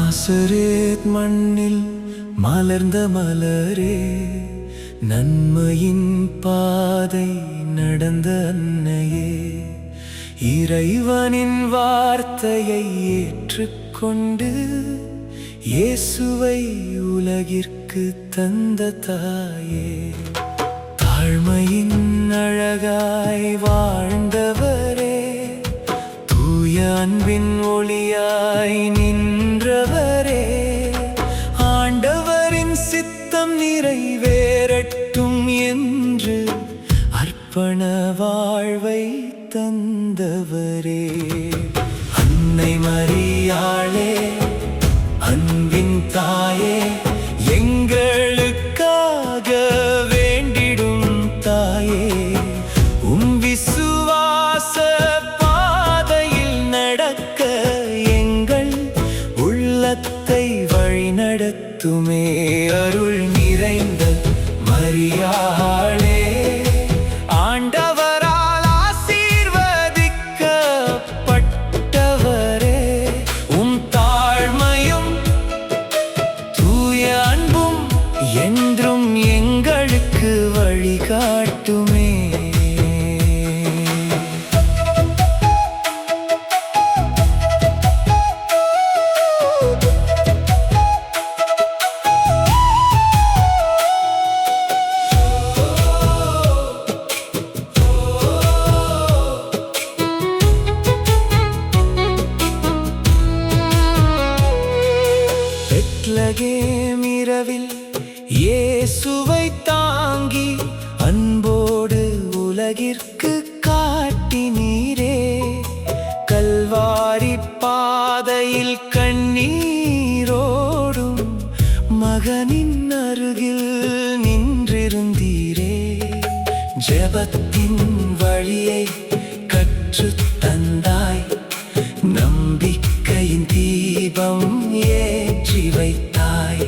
நாசரேத் மண்ணில் மலர்ந்த மலரே, நன்மையின் பாதை நடந்த அன்னையே, இறைவனின் வார்த்தையை ஏற்றுக்கொண்டு இயேசுவை உலகிற்கு தந்த தாயே, தாழ்மையின் அழகாய் வாழ்ந்தவரே, தூய அன்பின் ஒளியாய் நின்றவரே, ஆண்டவரின் சித்தம் நிறைவேறட்டும் என்று அர்ப்பண வாழ்வை தந்தவரே. அன்னை மரியாளே, அன்பின் தாயே, எங்களுக்காக வேண்டிடும் தாயே, உம் விசுவாச பாதையில் நடக்க எங்கள் உள்ளத்தை வழிநடத்துமே. அருள் நிறைந்த மரியாளே, ஆண்டவரால் ஆசீர்வதிக்கப்பட்டவரே, உம் தாழ்மையும் தூய அன்பும் என்றும் எங்களுக்கு வழிகாட்டுமே. பெத்லகேம் இரவில் இயேசுவை தாங்கி அன்போடு உலகிற்கு காட்டினீரே, கல்வாரி பாதையில் கண்ணீரோடும் மகனின் அருகில் நின்றிருந்தீரே, ஜெபத்தின் வழியை கற்றுத் தந்தாய், நம்பிக்கையின் தீபம் ஏற்றி வைத்தாய்,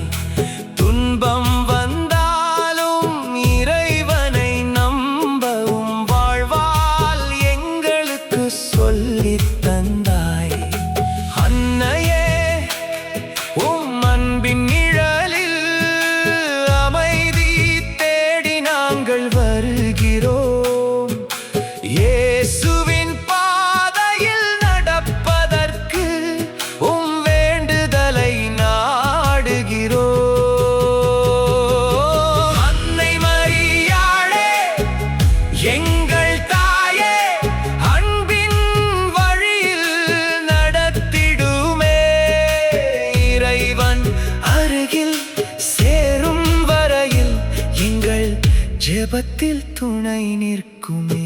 துன்பம் வந்தாலும் இறைவனை நம்பவும் வாழ்வால் எங்களுக்கு சொல்லித் தந்தாய். அன்னையே, உம் அன்பின் நிழலில் அமைதி தேடி நாங்கள் வருகிறோம். இயேசுவின் பாதையில் நடப்பதற்கு உம் வேண்டுதலை நாடுகிறோம். அன்னை மரியாளே, எங்கள் தாயே, அன்பின் வழியில் நடத்திடுமே. இறைவன் அருகில் சேரும் வரையில் எங்கள் ஜெபத்தில் துணை நிற்குமே.